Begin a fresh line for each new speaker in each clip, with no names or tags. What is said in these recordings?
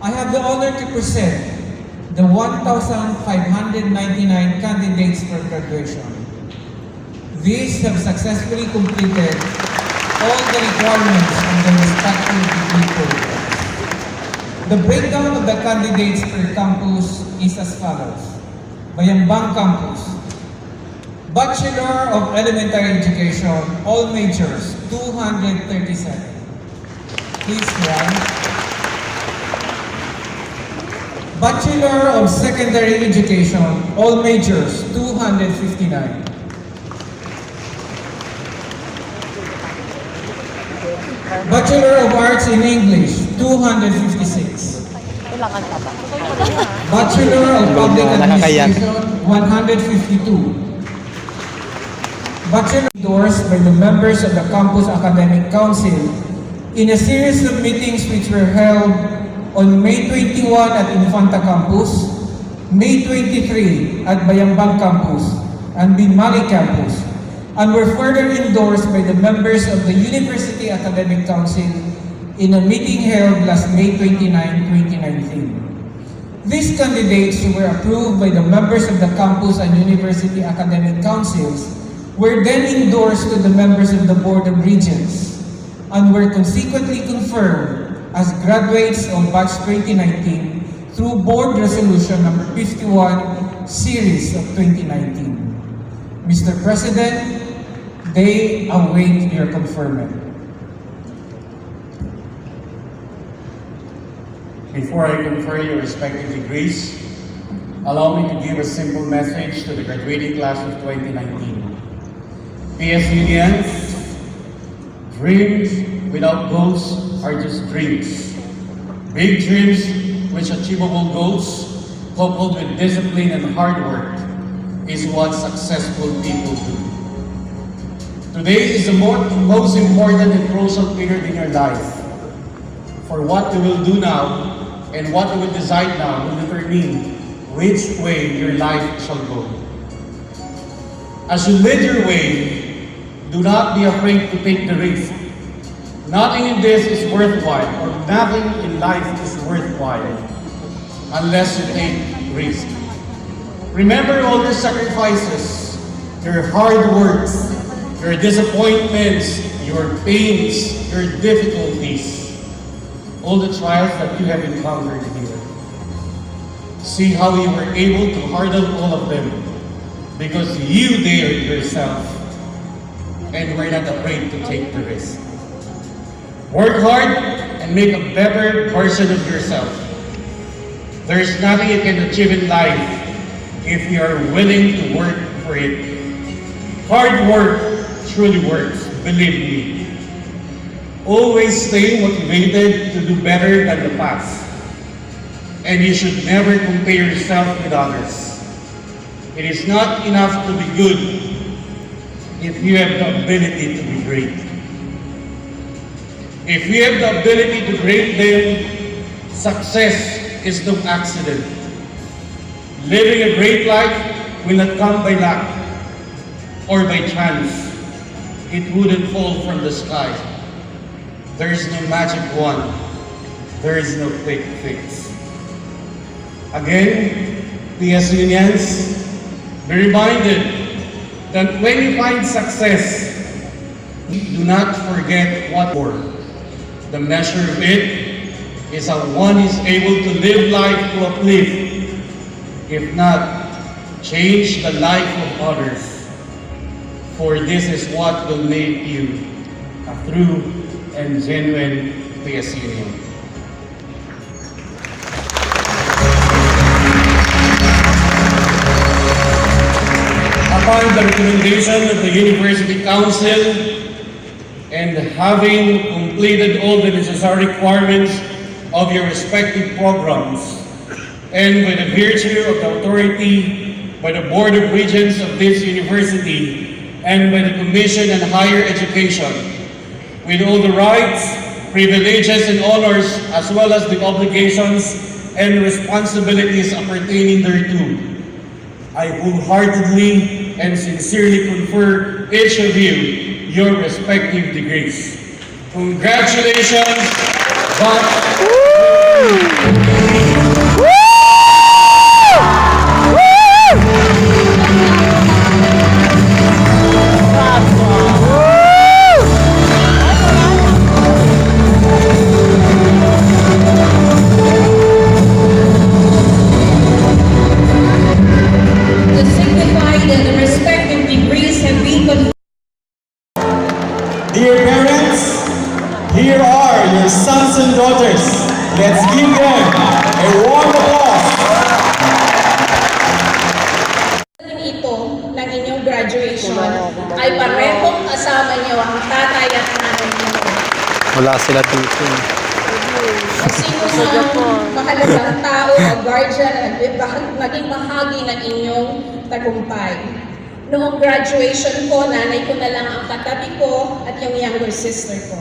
I have the honor to present the 1,599 candidates for graduation. These have successfully completed all the requirements of the respective degree programs. The breakdown of the candidates per campus is as follows. Bayambang Campus, Bachelor of Elementary Education, all majors, 237. Please rise. Bachelor of Secondary Education, all majors, 259. Bachelor of Arts in English, 256. Bachelor of Public Administration, 152. Bachelor endorsed by the members of the Campus Academic Council in a series of meetings which were held on May 21 at Infanta Campus, May 23 at Bayambang Campus, and Binmali Campus, and were further endorsed by the members of the University Academic Council in a meeting held last May 29, 2019. These candidates who were approved by the members of the campus and university academic councils were then endorsed to the members of the Board of Regents and were consequently confirmed as graduates of batch 2019 through Board Resolution number 51, Series of 2019. Mr. President, they await your conferment.
Before I confer your respective degrees, allow me to give a simple message to the graduating class of 2019. PS Unions, dreams without goals are just dreams. Big dreams which achievable goals, coupled with discipline and hard work, is what successful people do. Today is the most important and crucial period in your life. For what you will do now and what you will decide now will determine which way your life shall go. As you lead your way, do not be afraid to take the risk. Nothing in this is worthwhile, or nothing in life is worthwhile unless you take risk. Remember all your sacrifices, your hard works, your disappointments, your pains, your difficulties, all the trials that you have encountered here. See how you were able to hurdle all of them because you dared yourself and were not afraid to take the risk. Work hard and make a better version of yourself. There is nothing you can achieve in life if you are willing to work for it. Hard work truly works, believe me. Always stay motivated to do better than the past. And you should never compare yourself with others. It is not enough to be good if you have the ability to be great. If you have the ability to grade them, success is no accident. Living a great life will not come by luck or by chance. It wouldn't fall from the sky. There is no magic wand. There is no quick fix. Again, PS Unions, be reminded that when you find success, do not forget what for. The measure of it is how one is able to live life to uplift, if not, change the life of others. For this is what will make you a true and genuine PS Union. Upon the recommendation of the University Council and having completed all the necessary requirements of your respective programs, and by the virtue of the authority by the Board of Regents of this university and by the Commission on Higher Education, with all the rights, privileges, and honors, as well as the obligations and responsibilities appertaining thereto, I wholeheartedly and sincerely confer each of you your respective degrees. Congratulations, but
Let's give them a warm applause.
Ito ng inyong graduation ay parehong kasama niyo ang tatay at nanay niyo.
Wala sila dito.
Kung sino mang mahalagang tao o guardian na naging bahagi ng inyong tagumpay. Noong graduation ko, nanay ko na lang ang katabi ko at yung younger sister ko.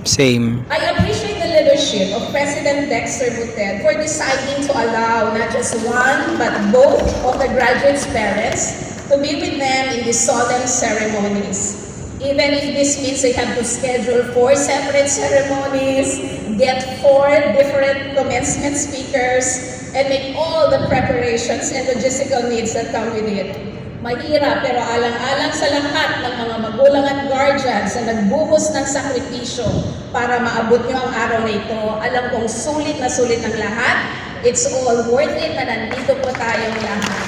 Same.
I appreciate the leadership of President Dexter Buted for deciding to allow not just one but both of the graduates' parents to be with them in these solemn ceremonies. Even if this means they have to schedule 4 separate ceremonies, get 4 different commencement speakers, and make all the preparations and logistical needs that come with it. Mahirap pero alang-alang sa lahat ng mga magulang at guardians na nagbuhos ng sakripisyo para maabot nyo ang araw na ito. Alam kong sulit na sulit ang lahat. It's all worth it na nandito po tayong lahat.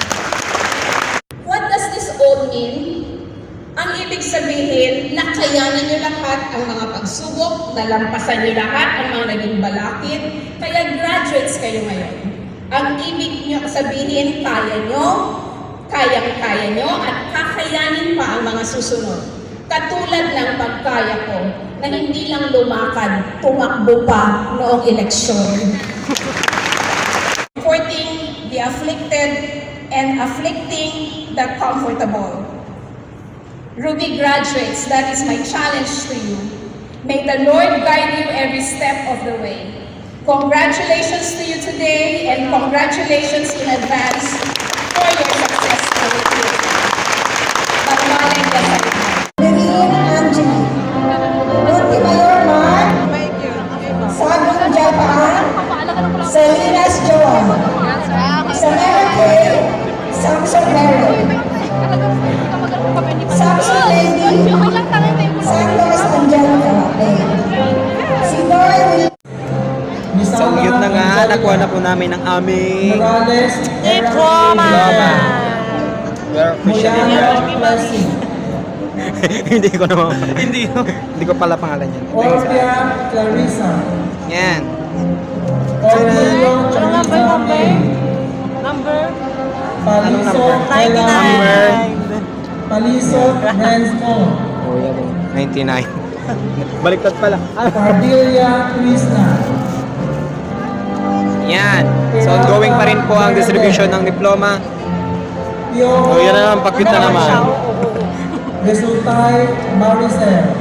What does this all mean? Ang ibig sabihin, nakayanan nyo lahat ang mga pagsubok, nalampasan nyo lahat ang mga naging balakid, kaya graduates kayo ngayon. Ang ibig nyo sabihin, kaya nyo, kayang-kaya nyo, at kakayanin pa ang mga susunod. Katulad ng pagkaya ko na hindi lang lumakad, tumakbo pa noong eleksyon. Comforting the afflicted and afflicting the comfortable. Ruby graduates, that is my challenge to you. May the Lord guide you every step of the way. Congratulations to you today and congratulations in advance for your successful career. Magmaling ka sa lahat.
Angeli, Montemayor Mark, Sagong Dagupan, Salinas Joan, Salamat, Samson Mary, Samson Lady, Santos Nandyan, si Dory.
So, yun na nga. Nakuha na po namin ang aming
Morales,
diploma. We're officially
Blessing,
Hindi ko naman. Hindi ko pala pangalan yan.
Orpia Clarissa,
Yan.
Orpio Clarissa May, Paliso Ella
Number.
Paliso Renzo,
Oh, yan. 99. Baliktad pala.
Padilla Krishna,
Yan. So, ongoing pa rin po ang distribution ng diploma.
Pio
Oh, yan na naman. Pag-cute na naman.
Resultay Maricel,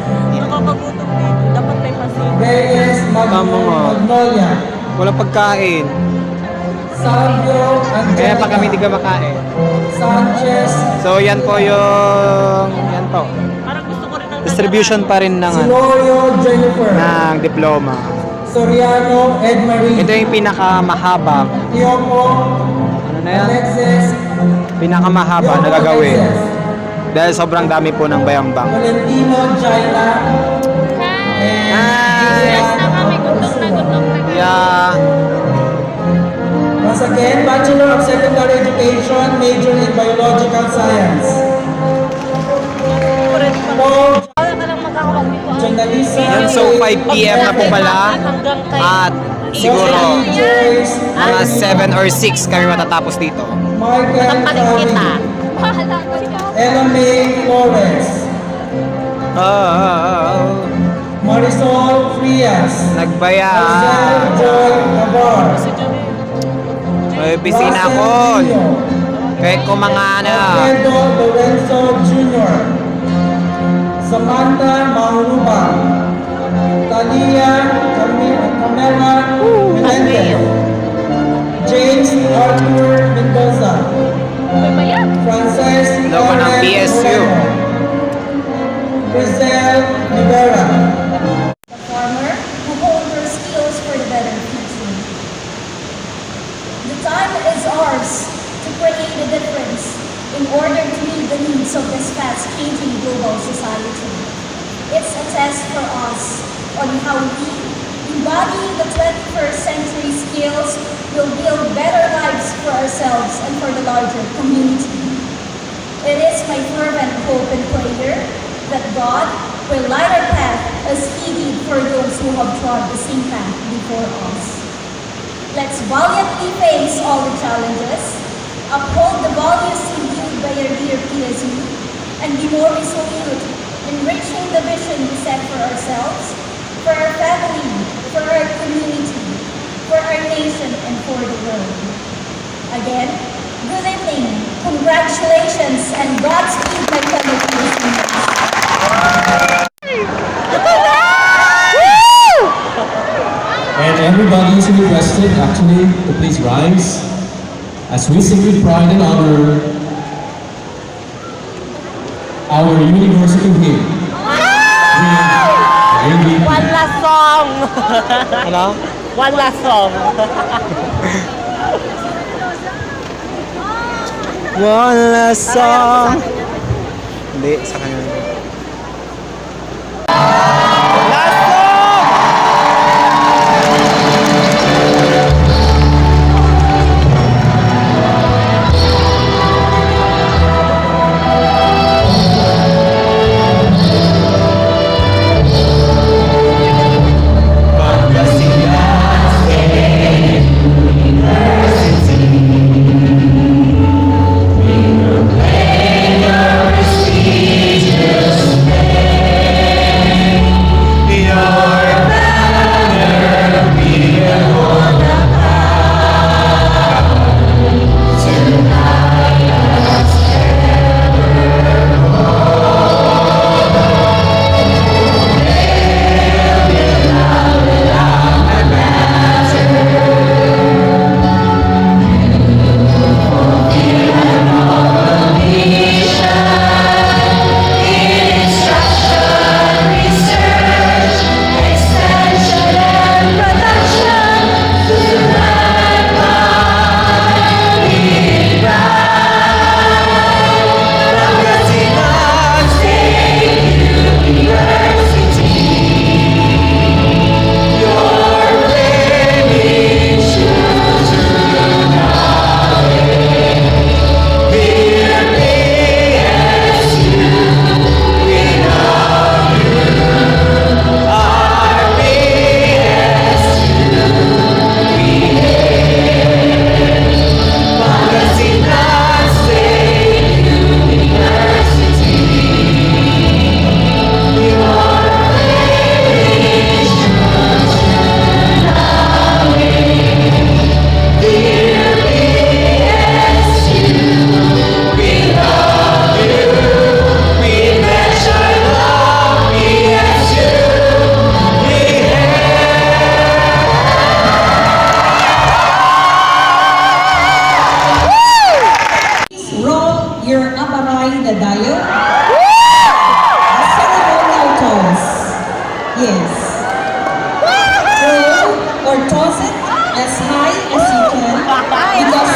Reyes
Tama nga.
Magnolia,
Walang pagkain.
Salvio
Kaya pa kami hindi
Angelica,
ka makain.
Sanchez,
So, yan po yung... Yan po. Distribution pa rin ng,
Silorio Jennifer,
ng diploma.
Soriano Edmarie,
Ito yung pinakamahaba.
Tiopo
Ano na yan?
Alexis,
Pinakamahaba na gagawin. Dahil sobrang dami po ng bayambang.
Valentino Jaina,
Hi! Yeah.
Once again, Bachelor of Secondary Education, major in Biological Science. Paul Janalisa,
Yan, so 5 p.m. na po pala. At siguro mga 7 or 6 kami matatapos dito.
Michael Fabi, Ella May Flores,
Oh,
Marisol Frias,
nagbaya.
Marcel Joy Navar,
May bisina ako. Kahit kung mga ano.
Alfredo Lorenzo Jr., Samantha Mahuruba, Talia Camera Menendez, James Arthur Mendoza, Frances
Logo ng
Lauren
PSU.
Moreno, Crisel Rivera,
Farmer who hold their skills for the better future. The time is ours to create a difference in order to meet the needs of this fast-changing global society. It's a test for us on how we, embodying the 21st century skills, will build better lives for ourselves and for the larger community. It is my fervent hope and prayer that God will light our path as He did for those who have trod the same path before us. Let's valiantly face all the challenges, uphold the values imbued by our dear PSU, and be more resolute in reaching the vision we set for ourselves, for our family, for our community, for our nation, and for the world. Again, good evening, congratulations, and Godspeed, my fellow PSUians.
And everybody is requested actually to please rise as we sing with pride and honor our university hymn.
One last song.
Ano?
One last song.
One last song. Hindi, sa kanya. Last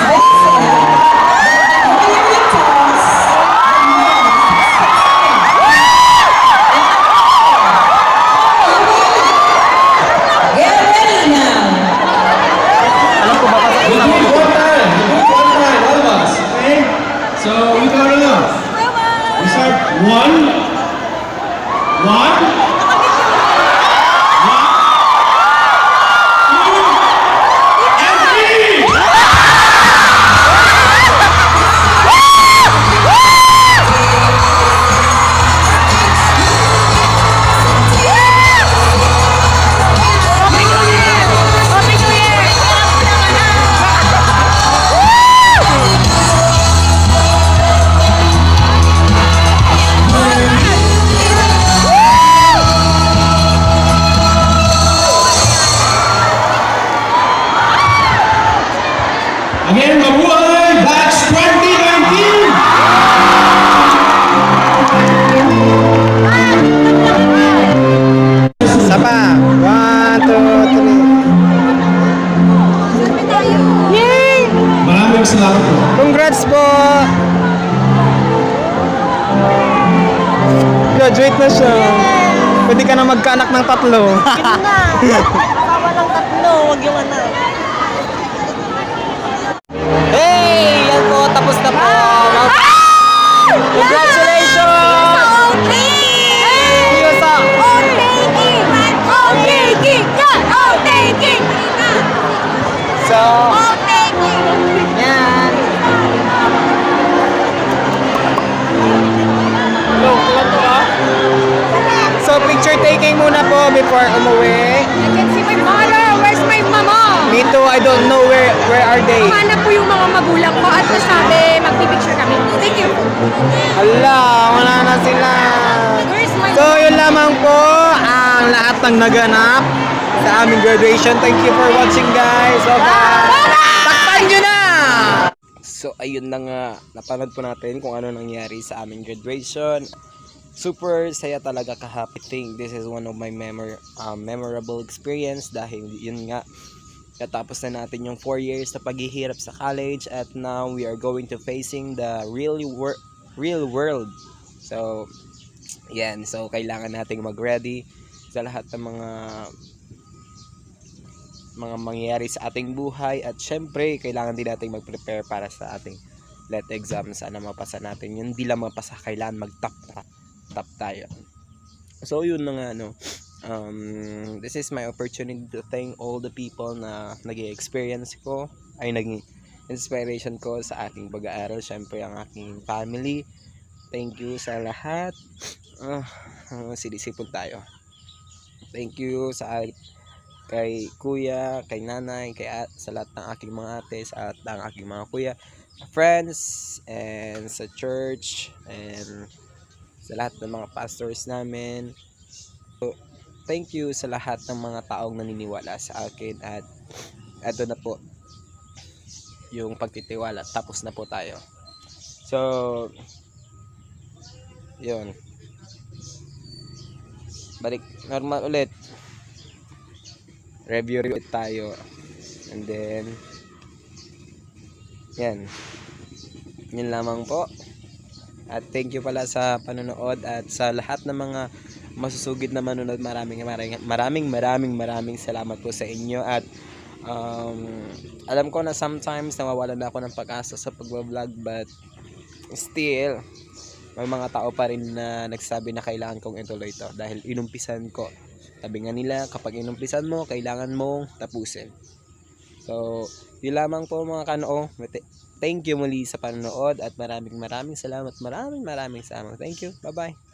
song!
Again, mabuhay! Batch 2019!
Isa pa. 1, 2, 3. Yay!
Maraming salamat po.
Congrats po! Graduate na siya. Pwede ka na magkaanak ng 3.
Yun na. Kasama ng 3. Huwag yung anak.
Hey! Yan po, tapos na po. Congratulations! So, yan. So, picture taking muna po before umuwi.
I can see my mother. Where's my mama?
Me too, I don't know where are they.
Hanap po yung mga magulang ko at nasabi, magpipicture kami. Thank you.
Hala, wala na sila.
Where's my
So, yun lamang po ang lahat ng naganap sa aming graduation. Thank you for watching, guys. Bye-bye! Takpan nyo na! So, ayun na nga. Napanood po natin kung ano nangyari sa aming graduation. Super saya talaga kahapon. I think this is one of my memorable experience dahil yun nga, katapos na natin yung 4 years na paghihirap sa college at now we are going to facing the real world. So, yan. So, kailangan nating mag-ready sa lahat ng mga mangyayari sa ating buhay at syempre, kailangan din nating mag-prepare para sa ating let exam. Sana mapasa natin. Yun, di lang mapasa, kailangan mag-top tayo. So, yun na nga, no. This is my opportunity to thank all the people na nag-experience ko, ay naging inspiration ko sa aking pag-aaral. Syempre, ang aking family. Thank you sa lahat. Sinisipon tayo. Thank you kay kuya, kay nanay, sa lahat ng aking mga ate, sa lahat ng aking mga kuya, friends, and sa church, and sa lahat ng mga pastors namin. So, thank you sa lahat ng mga taong naniniwala sa akin at eto na po yung pagtitiwala. Tapos na po tayo. So, yun. Balik normal ulit. Review ulit tayo. And then, yan. Yun lamang po. At thank you pala sa panonood at sa lahat ng mga masusugid na manonood. Maraming salamat po sa inyo. At alam ko na sometimes nawawalan na ako ng pag-asa sa pagbablog, but still may mga tao pa rin na nagsabi na kailangan kong ituloy ito dahil inumpisan ko. Sabi nga nila, kapag inumpisan mo, kailangan mong tapusin. So, yun lamang po mga ka-NOO. Thank you muli sa panonood at maraming salamat. Maraming salamat. Thank you. Bye-bye.